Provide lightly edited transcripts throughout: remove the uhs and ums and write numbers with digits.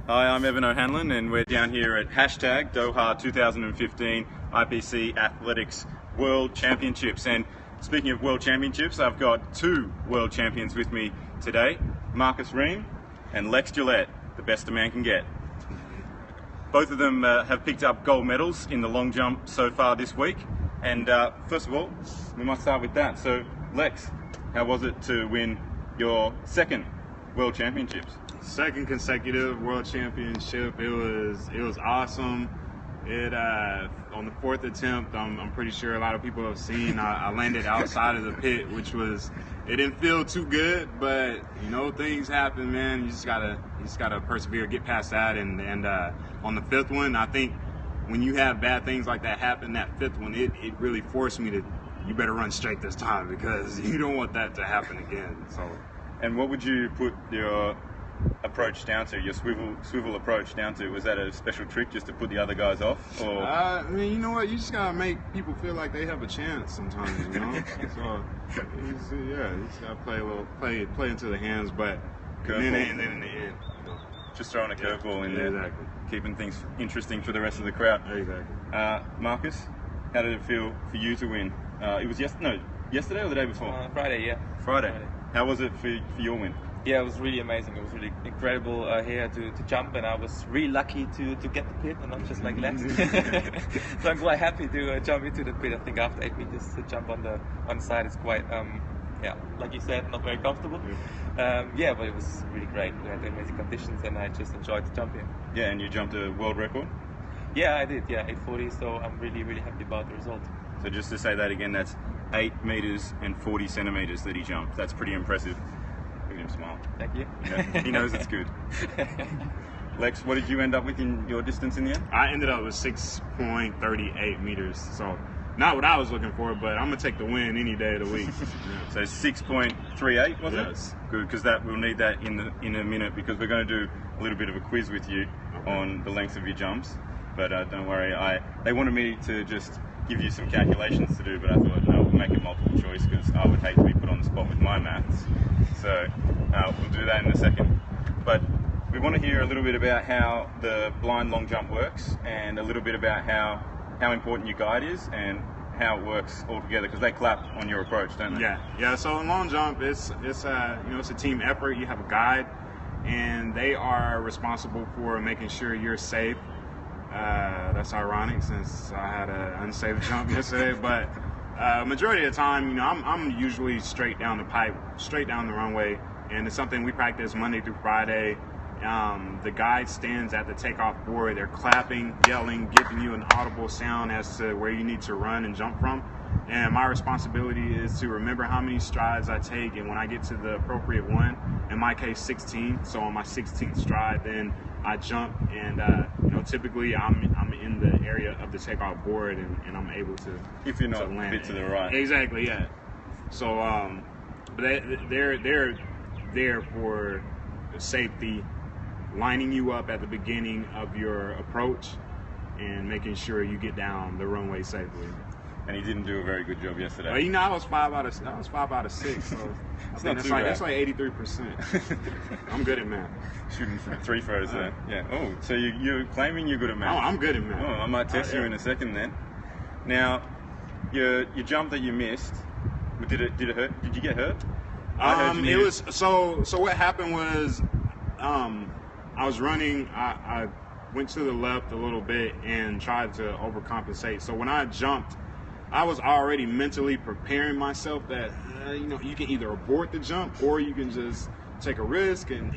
Hi, I'm Evan O'Hanlon, and we're down here at hashtag Doha 2015 IPC Athletics World Championships. And speaking of World Championships, I've got two world champions with me today, Markus Rehm and Lex Gillette, the best a man can get. Both of them have picked up gold medals in the long jump so far this week. And first of all, we might start with that. So, Lex, how was it to win your second World Championships? Second consecutive World Championship. It was awesome. On the fourth attempt, I'm pretty sure a lot of people have seen, I landed outside of the pit, which it didn't feel too good, but things happen, man. You just gotta persevere, get past that, and on the fifth one, I think when you have bad things like that happen, that fifth one, it really forced me to, you better run straight this time because you don't want that to happen again. So. And what would you put your approach down to, your swivel approach down to? Was that a special trick just to put the other guys off? Or? I mean, you know what? You just gotta make people feel like they have a chance sometimes, So you just gotta play into the hands, but and then in the end, just throwing a curveball in there, exactly, keeping things interesting for the rest of the crowd. Exactly. Markus, how did it feel for you to win? It was yesterday or the day before? Friday, yeah. Friday. How was it for your win? Yeah, it was really amazing. It was really incredible here to jump, and I was really lucky to get the pit and not just like Lex. So I'm quite happy to jump into the pit. I think after 8 meters to jump on the side is quite, like you said, not very comfortable. But it was really great. We had amazing conditions, and I just enjoyed the jump here. Yeah, and you jumped a world record? Yeah, I did. Yeah, 840. So I'm really, really happy about the result. So just to say that again, that's 8 meters and 40 centimeters that he jumped. That's pretty impressive. Look at him smile. Thank you. He knows it's good. Lex, what did you end up with in your distance in the end? I ended up with 6.38 meters. So not what I was looking for, but I'm going to take the win any day of the week. So 6.38 was it? Yes. Good, because we'll need that in a minute, because we're going to do a little bit of a quiz with you on the length of your jumps. But don't worry, they wanted me to just give you some calculations to do, but I thought, no, we'll make it multiple choice because I would hate to be put on the spot with my maths. So we'll do that in a second. But we want to hear a little bit about how the blind long jump works, and a little bit about how important your guide is and how it works all together, because they clap on your approach, don't they? Yeah. So in long jump, it's a team effort. You have a guide, and they are responsible for making sure you're safe. That's ironic since I had an unsafe jump yesterday, but majority of the time, I'm usually straight down the pipe, straight down the runway, and it's something we practice Monday through Friday. The guide stands at the takeoff board. They're clapping, yelling, giving you an audible sound as to where you need to run and jump from. And my responsibility is to remember how many strides I take, and when I get to the appropriate one, in my case 16, so on my 16th stride, then I jump, and typically I'm in the area of the takeoff board, and I'm able to, if you're not to land a bit to the right. Exactly, yeah. So but they're there for safety, lining you up at the beginning of your approach and making sure you get down the runway safely. And he didn't do a very good job yesterday. Well, I was 5 out of 6, so It's I not think too bad. that's like 83%. I'm good at math. Shooting from free throws there. Yeah. Oh, so you're claiming you're good at math? Oh, I'm good at math. Oh, I might test you in a second then. Now, your jump that you missed, did it hurt? Did you get hurt? It was so what happened was I was running, I went to the left a little bit and tried to overcompensate. So when I jumped, I was already mentally preparing myself that you can either abort the jump or you can just take a risk and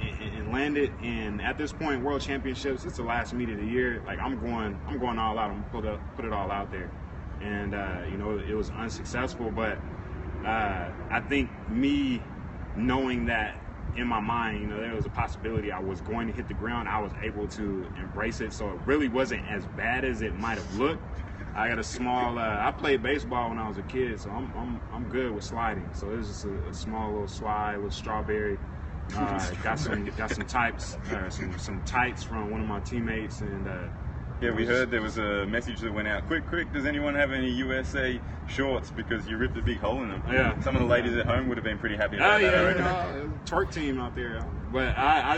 land it. And at this point, World Championships, it's the last meet of the year. Like I'm going all out. I'm gonna put it all out there. And it was unsuccessful, but I think me knowing that in my mind, there was a possibility I was going to hit the ground, I was able to embrace it. So it really wasn't as bad as it might have looked. I got a small. I played baseball when I was a kid, so I'm good with sliding. So it was just a small little slide with strawberry. Got some types, some tights from one of my teammates, and yeah, we heard there was a message that went out. Quick! Does anyone have any USA shorts? Because you ripped a big hole in them. Yeah. Some of the ladies at home would have been pretty happy about that. Twerk team out there. But I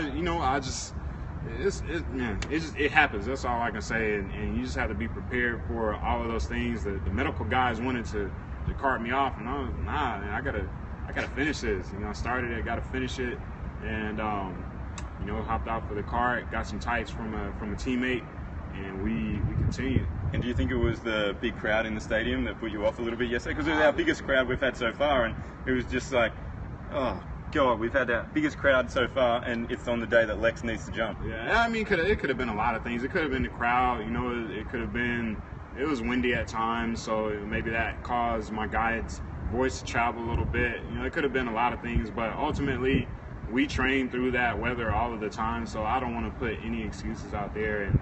it happens. That's all I can say, and you just have to be prepared for all of those things. The medical guys wanted to cart me off, and I was nah, man, I gotta finish this. You know, I started it, got to finish it, and you know, hopped out for the cart, got some tights from a teammate, and we continued. And do you think it was the big crowd in the stadium that put you off a little bit yesterday? Because it was our biggest crowd we've had so far, and it was just like, oh God, we've had our biggest crowd so far, and it's on the day that Lex needs to jump. Yeah, I mean, it could have been a lot of things. It could have been the crowd, you know. It could have been, it was windy at times, so maybe that caused my guide's voice to travel a little bit. You know, it could have been a lot of things, but ultimately, we train through that weather all of the time, so I don't want to put any excuses out there. And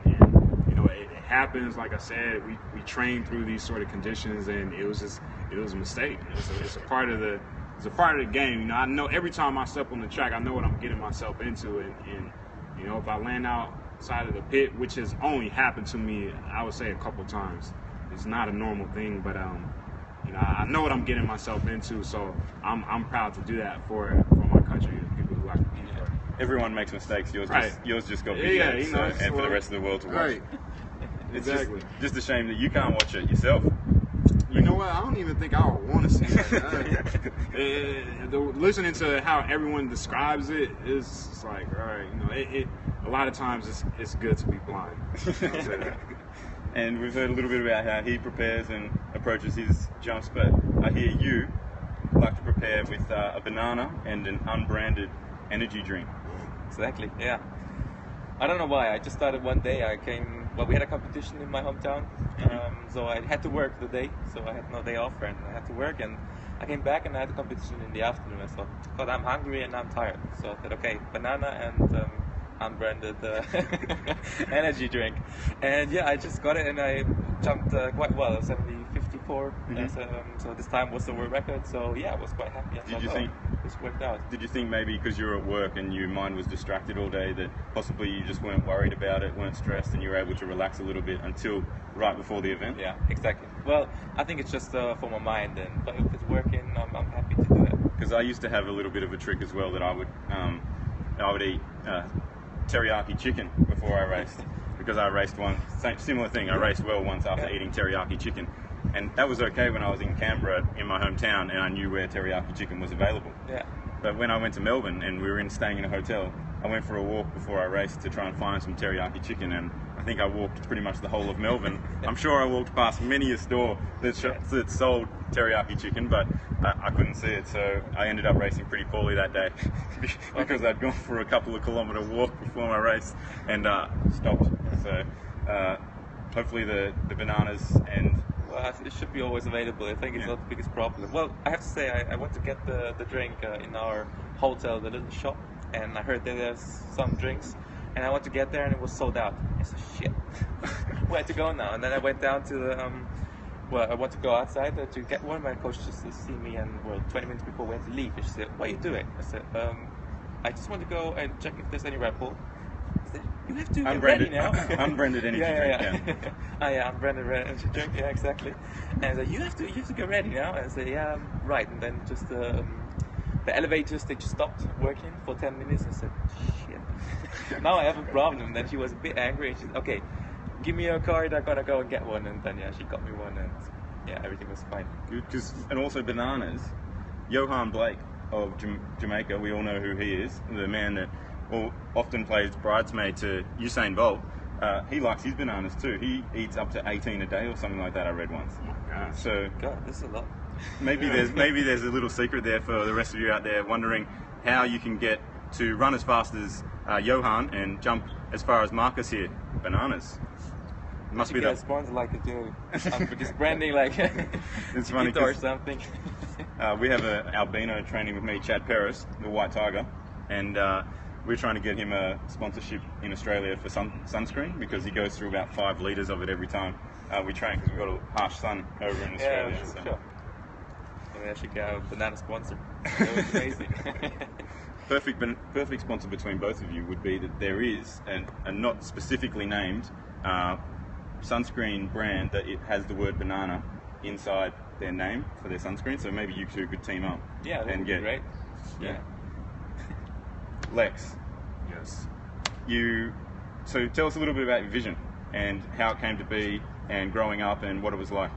you know, it happens. Like I said, we train through these sort of conditions, and it was a mistake. It's a part of the game. You know, I know every time I step on the track, I know what I'm getting myself into, and you know, if I land outside of the pit, which has only happened to me, I would say a couple times. It's not a normal thing, but you know, I know what I'm getting myself into, so I'm proud to do that for my country and people who I compete for. Everyone makes mistakes. Yours just got videos, yeah, you know, and for the rest of the world to watch. Right. It's Exactly. just a shame that you can't watch it yourself. You know what? I don't even think I would want to see that. Listening to how everyone describes it is it's like, all right, you know, a lot of times it's good to be blind. I'll say that. And we've heard a little bit about how he prepares and approaches his jumps, but I hear you like to prepare with a banana and an unbranded energy drink. Exactly, yeah. I don't know why. I just started one day. We had a competition in my hometown, so I had to work the day, so I had no day off, and I had to work, and I came back and I had a competition in the afternoon. I thought, God, I'm hungry and I'm tired, so I said, okay, banana and unbranded energy drink. And yeah, I just got it and I jumped quite well, 70.54. So this time was the world record, so yeah, I was quite happy. Did you think this worked out? Did you think maybe because you were at work and your mind was distracted all day that possibly you just weren't worried about it, weren't stressed, and you were able to relax a little bit until right before the event? Yeah, exactly. Well, I think it's just for my mind, but if it's working, I'm happy to do it. Because I used to have a little bit of a trick as well that I would eat teriyaki chicken before I raced, because I raced similar thing. I raced well once after eating teriyaki chicken, and that was okay when I was in Canberra in my hometown and I knew where teriyaki chicken was available. Yeah. But when I went to Melbourne and we were staying in a hotel, I went for a walk before I raced to try and find some teriyaki chicken, and I think I walked pretty much the whole of Melbourne. I'm sure I walked past many a store that sold teriyaki chicken, but I couldn't see it, so I ended up racing pretty poorly that day because I'd gone for a couple of kilometre walk before my race and stopped. So hopefully the bananas and... Well, it should be always available. I think it's not the biggest problem. Well, I have to say, I went to get the drink in our hotel, the little shop, and I heard that there's some drinks, and I went to get there and it was sold out. I said, shit, where to go now? And then I went down to the, I want to go outside to get one. My coach just to see me, and 20 minutes before we had to leave, she said, what are you doing? I said, I just want to go and check if there's any Red Bull. I said, you have to get ready now. Unbranded energy drink. Yeah, unbranded energy drink. Yeah, exactly. And I said, you have to get ready now. And I said, yeah, right. And then just the elevators, they just stopped working for 10 minutes. I said, shit. Now I have a problem. And then she was a bit angry. And she said, okay, give me your card. I gotta go and get one. And then she got me one, and yeah, everything was fine. Good, and also bananas. Johan Blake of Jamaica. We all know who he is. The man that often plays bridesmaid to Usain Bolt. He likes his bananas too. He eats up to 18 a day or something like that, I read once. Oh my God. So God, this is a lot. Maybe there's a little secret there for the rest of you out there wondering how you can get to run as fast as Johan and jump as far as Markus here. Bananas. Must be a sponsor like to do. Just branding like it's funny or something. We have an albino training with me, Chad Peris, the White Tiger, and we're trying to get him a sponsorship in Australia for sunscreen, because he goes through about 5 litres of it every time we train, because we've got a harsh sun over in Australia. Yeah, sure. Maybe I should get a banana sponsor. That was amazing. Perfect sponsor between both of you would be that there is a not specifically named sunscreen brand that it has the word banana inside their name for their sunscreen. So maybe you two could team up. Yeah, that would be great. Yeah. Lex. Yes. You So tell us a little bit about your vision and how it came to be and growing up and what it was like.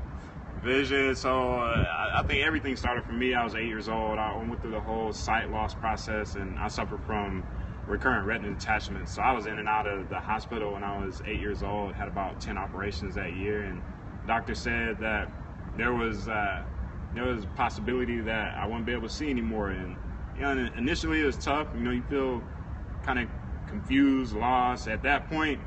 Vision. So I think everything started for me. I was 8 years old. I went through the whole sight loss process, and I suffered from recurrent retinal detachment. So I was in and out of the hospital when I was 8 years old. Had about 10 operations that year, and the doctor said that there was a possibility that I wouldn't be able to see anymore. And initially it was tough. You feel kind of confused, lost. At that point,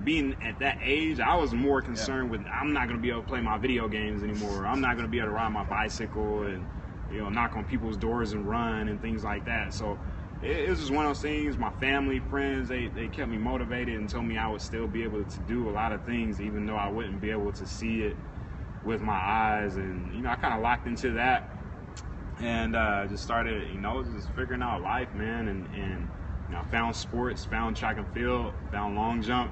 being at that age, I was more concerned with I'm not going to be able to play my video games anymore. I'm not going to be able to ride my bicycle and knock on people's doors and run and things like that. So it was just one of those things. My family, friends, they kept me motivated and told me I would still be able to do a lot of things, even though I wouldn't be able to see it with my eyes. And I kind of locked into that and just started just figuring out life, man. And I found sports, found track and field, found long jump,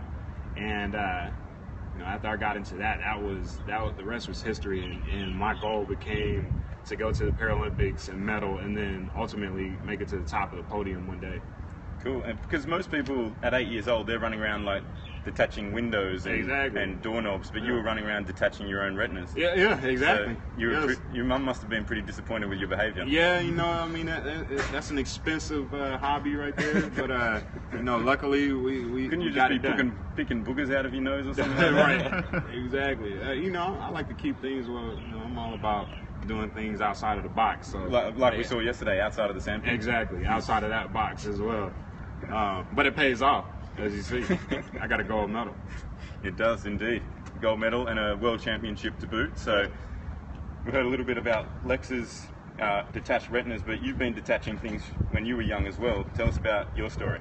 and after I got into that was the rest was history. And my goal became to go to the Paralympics and medal, and then ultimately make it to the top of the podium one day. Cool. And because most people at 8 years old, they're running around like detaching windows and doorknobs, but you were running around detaching your own retinas. Yeah, exactly. So your mum must have been pretty disappointed with your behavior. Yeah, that's an expensive hobby right there. But luckily we couldn't you got just be picking boogers out of your nose or something? Right. Exactly. I like to keep things. Well, I'm all about doing things outside of the box. So like we saw yesterday, outside of the sandpit. Exactly, outside of that box as well. But it pays off, as you see. I got a gold medal. It does indeed. Gold medal and a world championship to boot. So we heard a little bit about Lex's detached retinas, but you've been detaching things when you were young as well. Tell us about your story.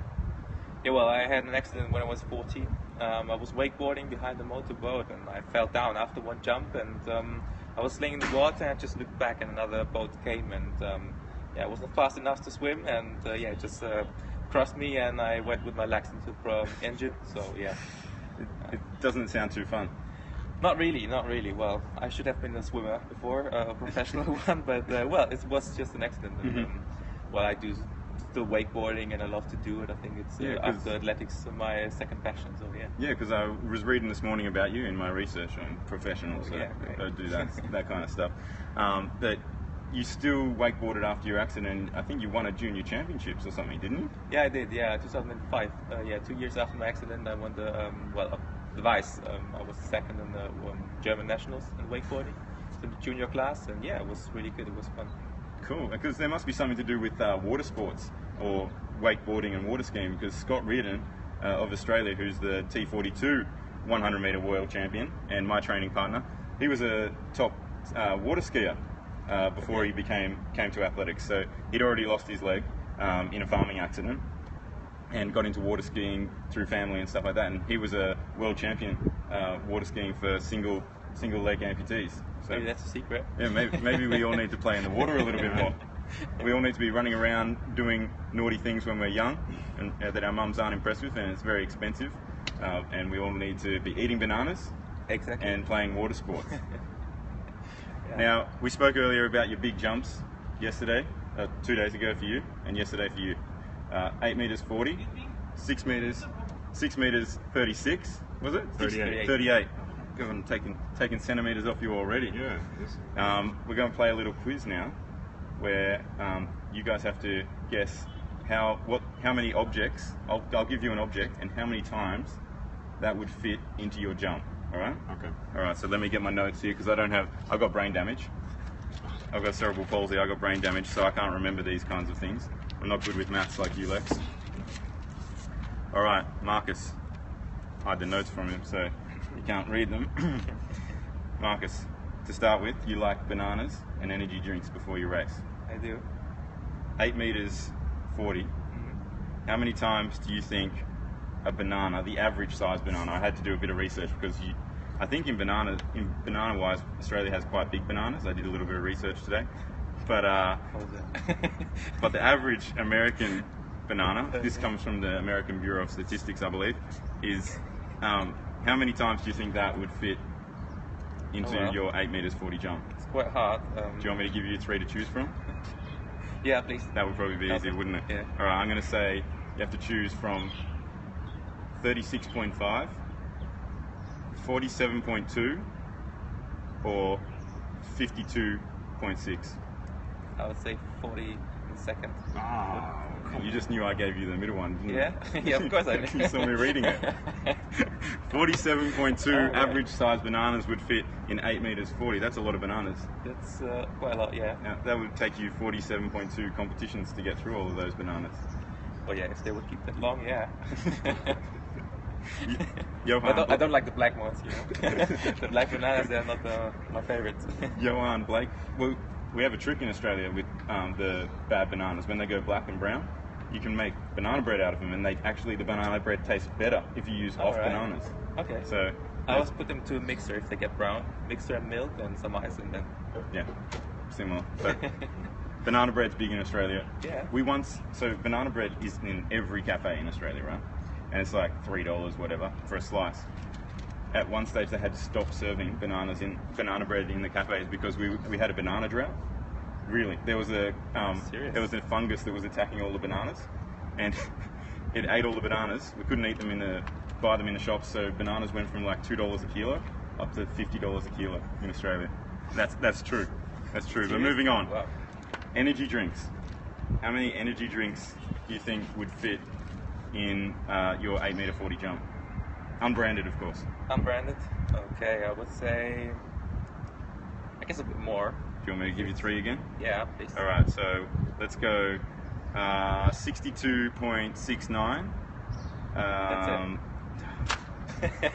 Yeah, well, I had an accident when I was 14. I was wakeboarding behind a motorboat, and I fell down after one jump, and I was laying in the water, and I just looked back, and another boat came, and I wasn't fast enough to swim, and it just crossed me, and I went with my legs into the engine. So yeah, it doesn't sound too fun. Not really. Well, I should have been a swimmer before, a professional one, but it was just an accident. And, I do still wakeboarding, and I love to do it. I think it's after athletics my second passion. So yeah. Yeah, because I was reading this morning about you in my research on professionals. So I do that kind of stuff. But you still wakeboarded after your accident. I think you won a junior championships or something, didn't you? Yeah, I did. Yeah, 2005. 2 years after my accident, I won the the vice. I was second in the German nationals in wakeboarding, in the junior class, and it was really good. It was fun. Cool, because there must be something to do with water sports or wakeboarding and water skiing, because Scott Reardon of Australia, who's the T42 100 metre world champion and my training partner, he was a top water skier before he came to athletics. So he'd already lost his leg in a farming accident and got into water skiing through family and stuff like that, and he was a world champion water skiing for single leg amputees. So maybe that's a secret. Yeah, maybe we all need to play in the water a little bit more. We all need to be running around doing naughty things when we're young, and that our mums aren't impressed with, and it's very expensive. And we all need to be eating bananas and playing water sports. Now, we spoke earlier about your big jumps yesterday, 2 days ago for you, and yesterday for you. 8 meters 40, 6 meters 36, was it? 38. God, I'm taking centimeters off you already. Yeah. We're going to play a little quiz now, where you guys have to guess how many objects. I'll give you an object and how many times that would fit into your jump. All right? Okay. All right. So let me get my notes here, because I've got brain damage. I've got cerebral palsy. I've got brain damage, so I can't remember these kinds of things. I'm not good with maths like you, Lex. All right, Marcus. I had the notes from him, so you can't read them. Marcus, to start with, you like bananas and energy drinks before you race. I do. 8 meters 40. How many times do you think a banana, the average size banana, I had to do a bit of research because I think in banana wise, Australia has quite big bananas. I did a little bit of research today. But but the average American banana, this comes from the American Bureau of Statistics, I believe, is how many times do you think that would fit into your 8 meters 40 jump? It's quite hard. Do you want me to give you 3 to choose from? Yeah, please. That would probably be easier, wouldn't it? Yeah. All right, I'm going to say you have to choose from 36.5, 47.2, or 52.6? I would say 40 seconds. Oh, You just knew I gave you the middle one, didn't Yeah, yeah, of course I did. you? Saw me reading it. 47.2 right. average size bananas would fit in 8 meters 40. That's a lot of bananas. That's quite a lot, yeah. Now, that would take you 47.2 competitions to get through all of those bananas. Well, yeah, if they would keep that long, yeah. Johan, I don't like the black ones, you know. The black bananas, they're not my favorites. Johan Blake, well, we have a trick in Australia with the bad bananas. When they go black and brown, you can make banana bread out of them, and the banana bread tastes better if you use off bananas. Okay. So I always put them to a mixer if they get brown. Mixer and milk and some ice and then. yeah, similar. So, banana bread's big in Australia. Yeah. So banana bread is in every cafe in Australia, right? And it's like $3, whatever, for a slice. At one stage, they had to stop serving banana bread in the cafes because we had a banana drought. Really, there was a fungus that was attacking all the bananas, and it ate all the bananas. We couldn't buy them in the shops, so bananas went from like $2 a kilo up to $50 a kilo in Australia. That's true. That's true. But moving on. Wow. Energy drinks. How many energy drinks do you think would fit in your 8 meter 40 jump? Unbranded, of course. Unbranded? Okay, I would say, I guess a bit more. Do you want me to give you 3 again? Yeah, please. All right, so let's go 62.69. That's it.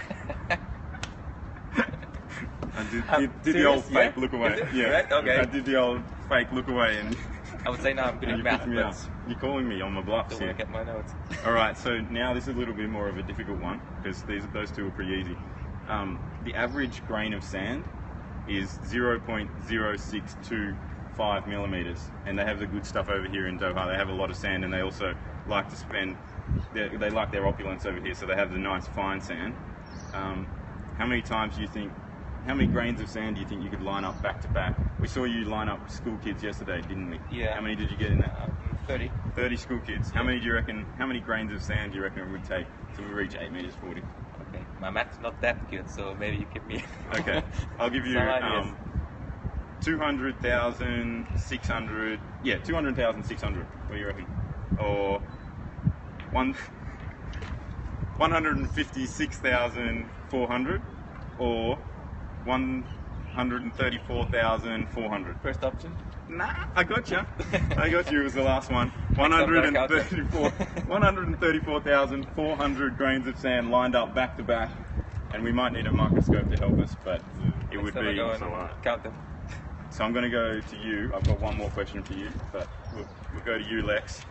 I did the old fake look away. Is it? Yeah, Right? Okay. I did the old fake look away, and I would say now I'm good at you math, picked me but up. You're calling me on my bluffs don't here. want to get my notes. All right, so now this is a little bit more of a difficult one because those two are pretty easy. The average grain of sand is 0.0625 millimeters, and they have the good stuff over here in Doha. They have a lot of sand, and they also like to they like their opulence over here, so they have the nice fine sand. How many grains of sand do you think you could line up back to back? We saw you line up school kids yesterday, didn't we? Yeah. How many did you get in that? 30. 30 school kids. How many grains of sand do you reckon it would take to reach 8 meters 40? Okay, my math's not that good, so maybe you give me. Okay, I'll give you Some ideas. 200,600. Yeah, 200,600. What do you reckon? Or 156,400, or 134,400. First option? Nah, I got you. I got you. It was the last one. 134,400 grains of sand lined up back to back, and we might need a microscope to help us, but it would Next time I be. go and count them. So I'm going to go to you. I've got one more question for you, but we'll go to you, Lex.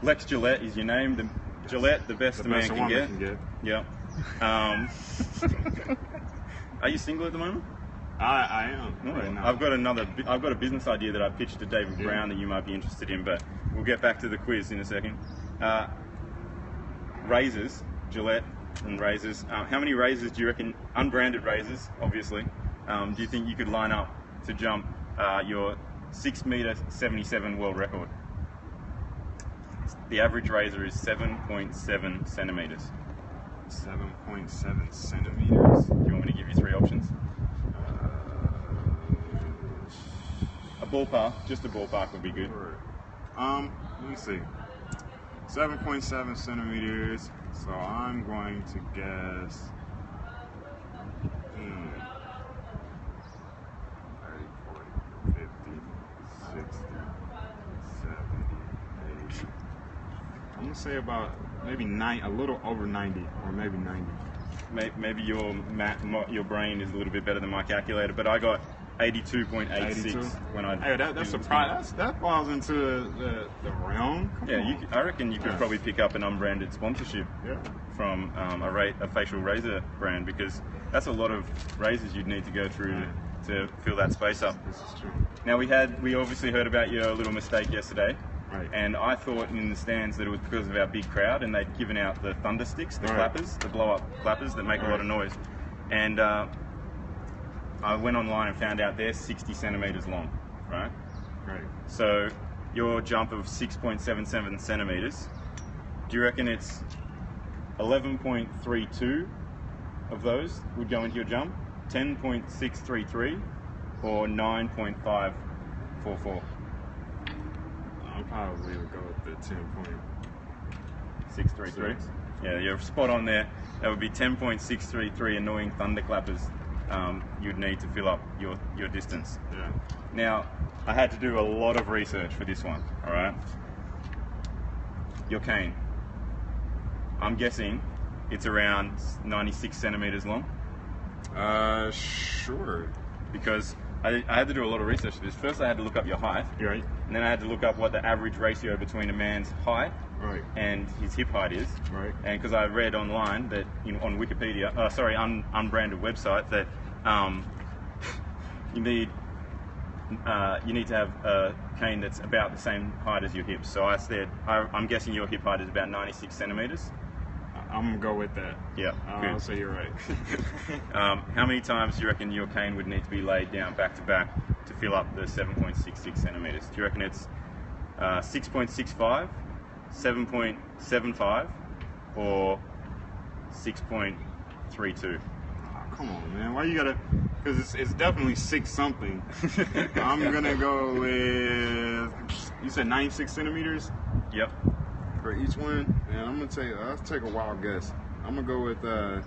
Lex Gillette is your name. Gillette, the best a man can get. Yeah. Are you single at the moment? I am. Right now. I've got a business idea that I pitched to David Brown that you might be interested in, but we'll get back to the quiz in a second. Razors, Gillette and razors. How many razors do you reckon, unbranded razors, obviously, do you think you could line up to jump your 6 meter 77 world record? The average razor is 7.7 centimeters. 7.7 centimeters. Do you want me to give you 3 options? A ballpark, just a ballpark would be good. Let me see. 7.7 centimeters. So I'm going to guess 30, 40, 50, 60, 70, 80. I'm gonna say about maybe a little over 90, or maybe 90. Maybe your brain is a little bit better than my calculator, but I got 82.86 when I. Hey, that's surprising. That falls into the realm. I reckon you could probably pick up an unbranded sponsorship from a facial razor brand, because that's a lot of razors you'd need to go through to fill that space up. This is true. Now we obviously heard about your little mistake yesterday. Right. And I thought in the stands that it was because of our big crowd, and they'd given out the thunder sticks, the clappers, the blow-up clappers that make a lot of noise. And I went online and found out they're 60 centimeters long, right? Right. So your jump of 6.77 centimeters, do you reckon it's 11.32 of those would go into your jump, 10.633, or 9.544. I'll probably would go with the 633. Yeah, you're spot on there. That would be 10.633 annoying thunderclappers you'd need to fill up your distance. Yeah. Now, I had to do a lot of research for this one, all right? Your cane. I'm guessing it's around 96 centimeters long. Sure. Because I had to do a lot of research for this. First, I had to look up your height. Right. And then I had to look up what the average ratio between a man's height Right. and his hip height is. Right. And because I read online that on Wikipedia, unbranded website, that you need to have a cane that's about the same height as your hips. So I said, I'm guessing your hip height is about 96 centimeters. I'm gonna go with that. Yeah. I'll say you're right. How many times do you reckon your cane would need to be laid down back to back to fill up the 7.66 centimeters? Do you reckon it's 6.65, 7.75, or 6.32? Oh, come on, man. Why you gotta? Because it's definitely 6 something. I'm gonna go with. You said 96 centimeters Yep. for each one. And I'm gonna let's take a wild guess. I'm gonna go with the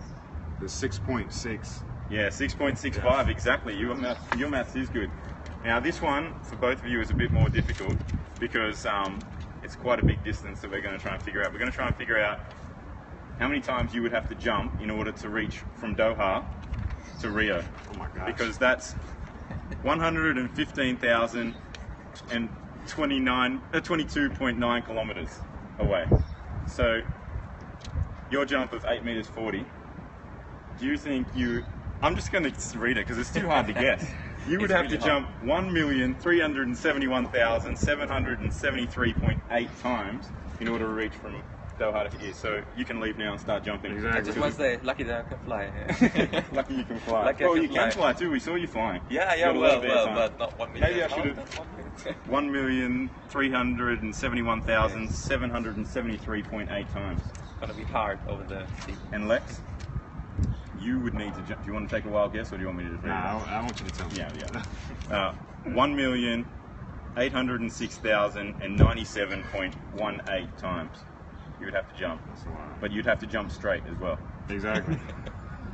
6.6. Yeah, 6.65 exactly. Your maths is good. Now this one for both of you is a bit more difficult because it's quite a big distance that we're going to try and figure out. We're going to try and figure out how many times you would have to jump in order to reach from Doha to Rio. Oh my gosh. Because that's 22.9 kilometers away. So your jump of 8 meters 40. Do you think I'm just going to read it because it's too hard to guess. You would have to jump 1,371,773.8 times in order to reach from Doha to here. So you can leave now and start jumping. Exactly. I just want to say, lucky that I can fly. Lucky you can fly. Lucky I Oh, can you can fly. fly too. We saw you flying. Yeah, Got a lot of air time. but not 1 million. Maybe I should have. 1,371,773.8 times. It's gonna be hard over the sea. And Lex, you would need to jump. Do you want to take a wild guess, or do you want me to just read it? Nah, I want you to tell me. Yeah. 1,806,097.18 times you would have to jump. That's a lot. But you'd have to jump straight as well. Exactly.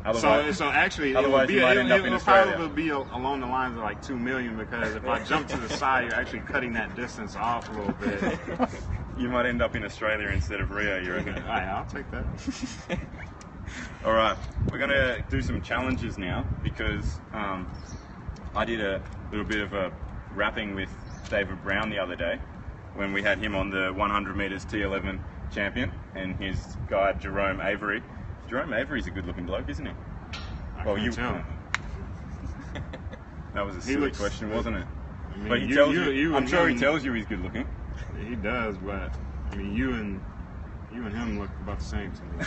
Otherwise, So actually, otherwise you might end up in Australia. It'll probably be along the lines of like 2 million because if I jump to the side, you're actually cutting that distance off a little bit. You might end up in Australia instead of Rio, you reckon? All right, I'll take that. All right, we're going to do some challenges now because I did a little bit of a rapping with David Brown the other day when we had him on the 100 meters T11 champion and his guide Jerome Avery. Jerome Avery's a good-looking bloke, isn't he? Well, you tell. That was a silly question, wasn't it? I mean, But he tells you. I'm sure he tells you he's good-looking. He does, but I mean, you and him look about the same to me.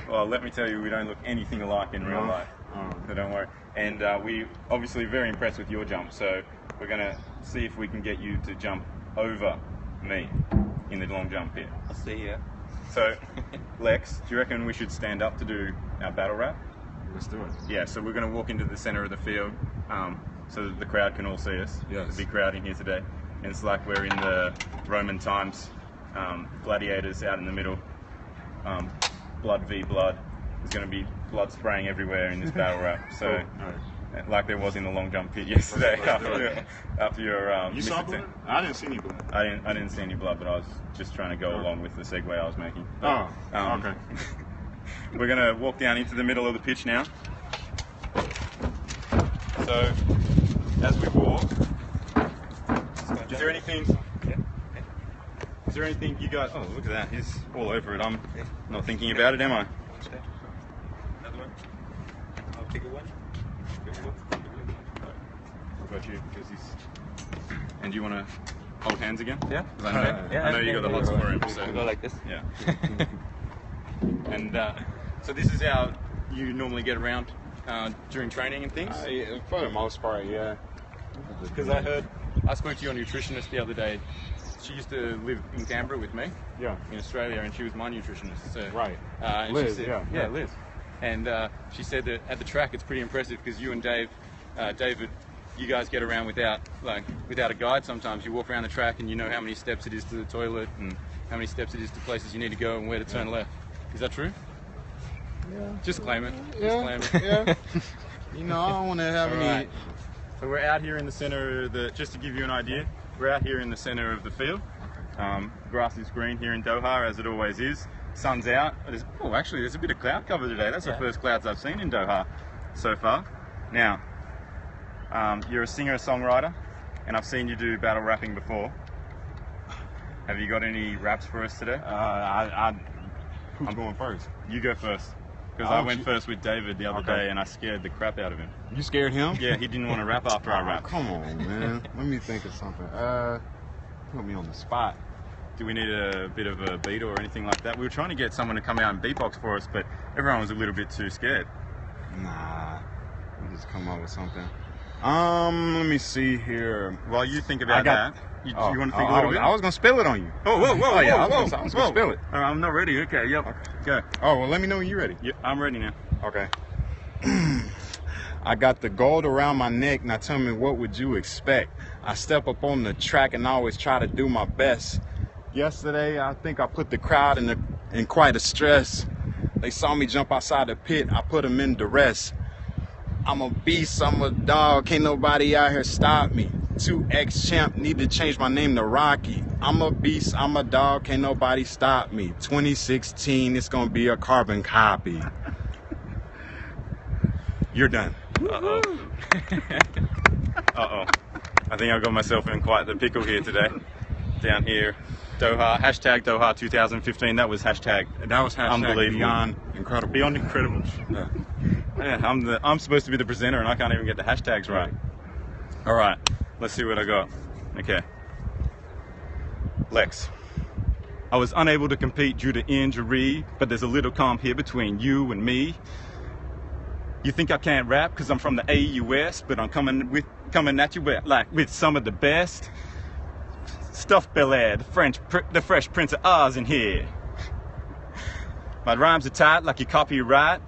Well, let me tell you, we don't look anything alike in real life. Oh. So don't worry. And we obviously very impressed with your jump, so we're going to see if we can get you to jump over me in the long jump pit. I'll see ya. So, Lex, do you reckon we should stand up to do our battle rap? Let's do it. Yeah, so we're going to walk into the center of the field so that the crowd can all see us. Yes. There's a big crowd in here today. And it's like we're in the Roman times, gladiators out in the middle, blood v blood. There's going to be blood spraying everywhere in this battle rap. So, All right. like there was in the long jump pit yesterday after your You saw blood? I didn't see any blood. I didn't see any blood, but I was just trying to go along with the segue I was making. Oh, okay. We're going to walk down into the middle of the pitch now. So, as we walk, is there anything you guys... Oh, look at that. He's all over it. I'm not thinking about it, am I? Another one. I'll take one. What about you? Because he's... And do you want to hold hands again? Yeah. 'Cause I know you got the hots for him. So. We go like this. Yeah. And so this is how you normally get around during training and things? Yeah, for the most part, yeah. Because I spoke to your nutritionist the other day, she used to live in Canberra with me. Yeah. In Australia, and she was my nutritionist. So, Right. And Liz, she said, yeah. Liz. And she said that at the track it's pretty impressive because you and David, you guys get around without a guide sometimes. You walk around the track and you know how many steps it is to the toilet and how many steps it is to places you need to go and where to turn left. Is that true? Yeah. Just claim it. Yeah. Just claim it. Yeah. You know, I don't want to have any. Right. So we're out here in the center of just to give you an idea, we're out here in the center of the field. Grass is green here in Doha, as it always is. Sun's out. Actually, there's a bit of cloud cover today. That's the first clouds I've seen in Doha so far. Now, you're a singer-songwriter, and I've seen you do battle rapping before. Have you got any raps for us today? Who's going first? You go first. Because I went first with David the other day, and I scared the crap out of him. You scared him? Yeah, he didn't want to rap after I rapped. Come on, man. Let me think of something. Put me on the spot. Do we need a bit of a beat or anything like that? We were trying to get someone to come out and beatbox for us, but everyone was a little bit too scared. Nah, we'll just come up with something. Let me see here. While you think about that, you want to think a little bit? I was gonna spill it on you. I was gonna spill it. I'm not ready. Okay, yep. Okay. Go. Oh, well, let me know when you're ready. Yeah, I'm ready now. Okay. I got the gold around my neck. Now tell me, what would you expect? I step up on the track and always try to do my best. Yesterday, I think I put the crowd in quite a stress. They saw me jump outside the pit. I put them in duress. I'm a beast, I'm a dog. Can't nobody out here stop me. 2X champ, need to change my name to Rocky. I'm a beast, I'm a dog. Can't nobody stop me. 2016, it's gonna be a carbon copy. You're done. Uh-oh. Uh-oh. I think I got myself in quite the pickle here today. Down here, Doha, hashtag Doha 2015. That was hashtag unbelievable. Beyond incredible. Beyond incredible. Yeah, I'm supposed to be the presenter and I can't even get the hashtags right. All right, let's see what I got. Okay. Lex. I was unable to compete due to injury, but there's a little comp here between you and me. You think I can't rap because I'm from the AUS, but I'm coming at you with some of the best. Stuff Bel Air, the Fresh Prince of Oz in here. My rhymes are tight like your copyright.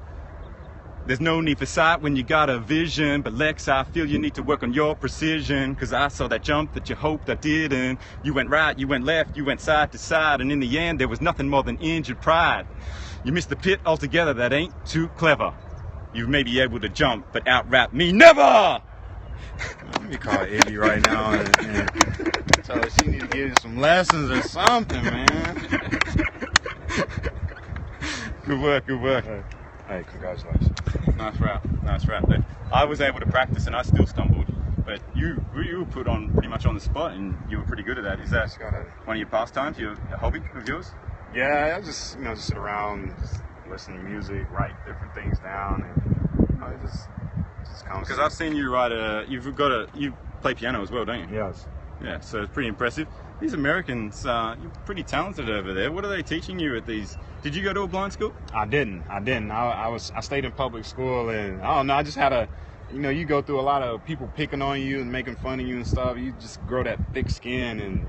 There's no need for sight when you got a vision, but Lex, I feel you need to work on your precision, cause I saw that jump that you hoped I didn't. You went right, you went left, you went side to side, and in the end there was nothing more than injured pride. You missed the pit altogether, that ain't too clever. You may be able to jump, but out-rap me never! Let me call Ivy right now and tell her she needs to give you some lessons or something, man. Good work, good work. Hey, congratulations. Nice rap there. I was able to practice and I still stumbled, but you were put on pretty much on the spot and you were pretty good at that. Is that one of your pastimes, a hobby of yours? Yeah, I just just sit around, just listen to music, write different things down, and just come. Because I've seen you you play piano as well, don't you? Yes. Yeah, so it's pretty impressive. These Americans, you're pretty talented over there. What are they teaching you at these? Did you go to a blind school? I didn't. I stayed in public school, and I don't know. I just had you go through a lot of people picking on you and making fun of you and stuff. You just grow that thick skin, and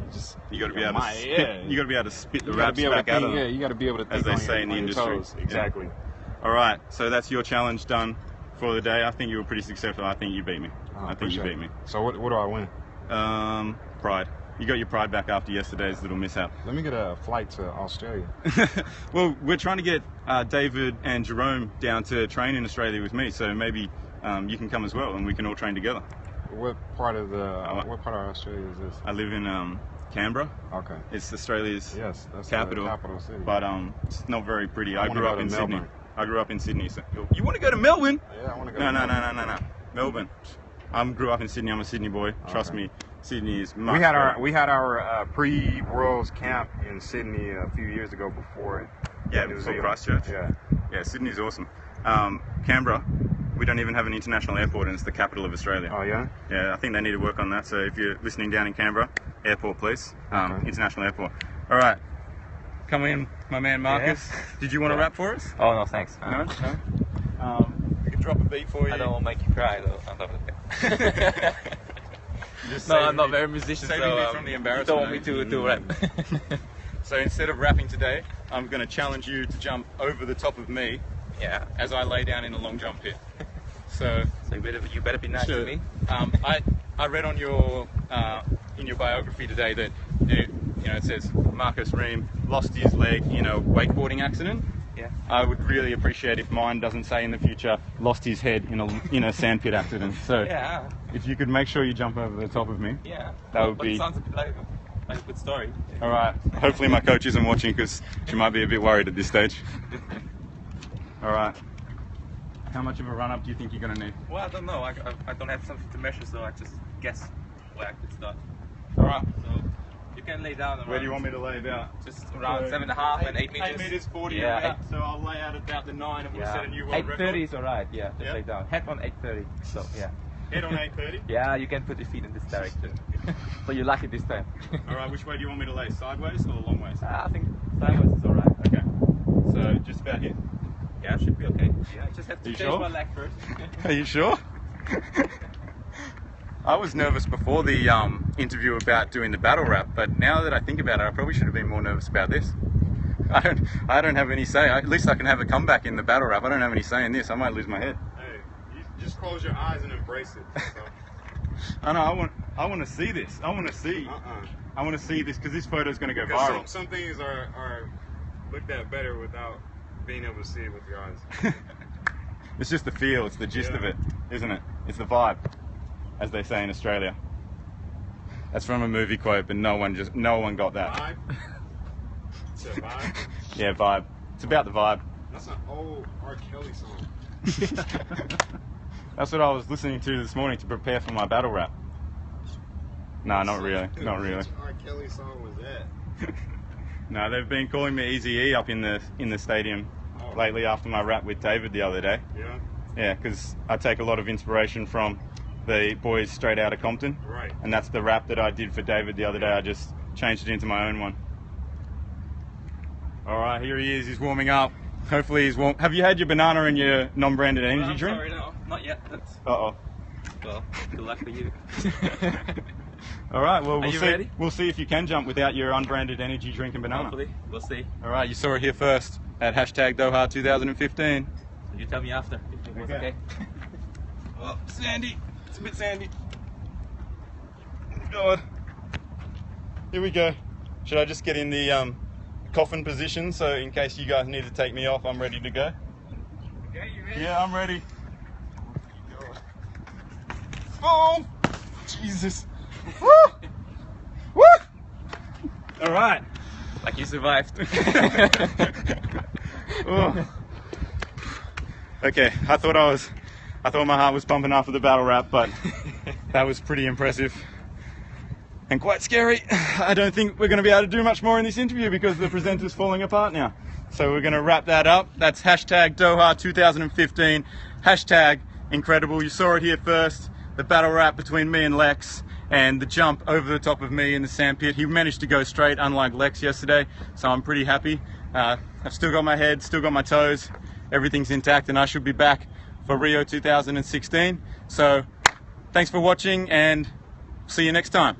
you got to be able to spit. You got to be able to spit the raps back out of them. Yeah, you got to be able to think, as they say in the industry. Exactly. Yeah. All right, so that's your challenge done for the day. I think you were pretty successful. I think you beat me. I think you beat me. So what do I win? Pride. You got your pride back after yesterday's little mishap. Let me get a flight to Australia. Well, we're trying to get David and Jerome down to train in Australia with me, so maybe you can come as well, and we can all train together. What part of Australia is this? I live in Canberra. Okay. It's Australia's that's capital. The capital city. But it's not very pretty. I grew up in Melbourne. Sydney. I grew up in Sydney. So you want to go to Melbourne? Yeah, I want to go. No. Melbourne. I grew up in Sydney. I'm a Sydney boy. Trust me. Sydney is much We had our pre-Worlds camp in Sydney a few years ago before it. Yeah, before Christchurch. Yeah, Sydney's awesome. Canberra, we don't even have an international airport, and it's the capital of Australia. Oh yeah. Yeah, I think they need to work on that. So if you're listening down in Canberra, airport, please. International airport. All right, come in, my man Markus. Yeah. Did you want to rap for us? Oh no, thanks. No. We can drop a beat for you. I don't want to make you cry though. On top of it. Just No, saving I'm not me- very musician, saving so me from the you embarrassment. don't want me to rap. So instead of rapping today, I'm going to challenge you to jump over the top of me Yeah. as I lay down in a long jump pit. So So you better be nice to me. I read on your in your biography today that it says Markus Rehm lost his leg in a wakeboarding accident. Yeah. I would really appreciate if mine doesn't say in the future lost his head in a sandpit accident. So Yeah. if you could make sure you jump over the top of me. Yeah. That would But be- it sounds a bit like a good story. All right. Hopefully my coach isn't watching because she might be a bit worried at this stage. All right. How much of a run up do you think you're going to need? Well, I don't know. I don't have something to measure, so I just guess where I could start. All right. So you can lay down around. Where do you want me to lay about? Just around 7.5 and 8 meters. 8 meters 40 Yeah, about, so I'll lay out about the 9 and we'll set a new world 8:30 record. is alright. Yeah, just Yeah? lay down. Head on 8:30. So yeah. Head on 8:30. Yeah, you can put your feet in this direction. So you're lucky this time. All right, which way do you want me to lay? Sideways or long ways? I think sideways is alright. Okay. So just about here. Yeah, should be okay. Yeah, I just have to You change sure? my leg first. Are you sure? I was nervous before the interview about doing the battle rap, but now that I think about it, I probably should have been more nervous about this. I don't have any say. At least I can have a comeback in the battle rap. I don't have any say in this. I might lose my head. Hey, you just close your eyes and embrace it. So, I know. I want to see this. I want to see. I want to see this because this photo is going to go because viral. some things are looked at better without being able to see it with your eyes. It's just the feel. It's the gist of it, isn't it? It's the vibe, as they say in Australia. That's from a movie quote, but no one got that. Vibe? It's a vibe? Yeah, vibe. It's about the vibe. That's an old R. Kelly song. That's what I was listening to this morning to prepare for my battle rap. No, not really. Not really. Which R. Kelly song was that? No, they've been calling me Easy E up in the stadium lately after my rap with David the other day. Yeah? Yeah, because I take a lot of inspiration from the boys straight out of Compton. Right. And that's the rap that I did for David the other day. I just changed it into my own one. All right, here he is. He's warming up. Hopefully he's warm. Have you had your banana and your non-branded energy I'm drink? sorry, no, not yet. That's, Uh-oh. well, good luck for you. All right, well, you ready? We'll see if you can jump without your unbranded energy drink and banana. Hopefully, we'll see. All right, you saw it here first at hashtag Doha 2015. You tell me after if it was Okay. okay. Oh, sandy. It's a bit sandy. God. Here we go. Should I just get in the coffin position so in case you guys need to take me off, I'm ready to go? Okay, you ready? Yeah, I'm ready. Oh, Jesus. Woo! Woo! All right. Like you survived. Oh. Okay, I thought my heart was pumping after the battle rap, but that was pretty impressive and quite scary. I don't think we're going to be able to do much more in this interview because the presenter's falling apart now. So we're going to wrap that up. That's hashtag Doha 2015, hashtag incredible. You saw it here first, the battle rap between me and Lex, and the jump over the top of me in the sandpit. He managed to go straight, unlike Lex yesterday, so I'm pretty happy. I've still got my head, still got my toes, everything's intact, and I should be back for Rio 2016. So thanks for watching and see you next time.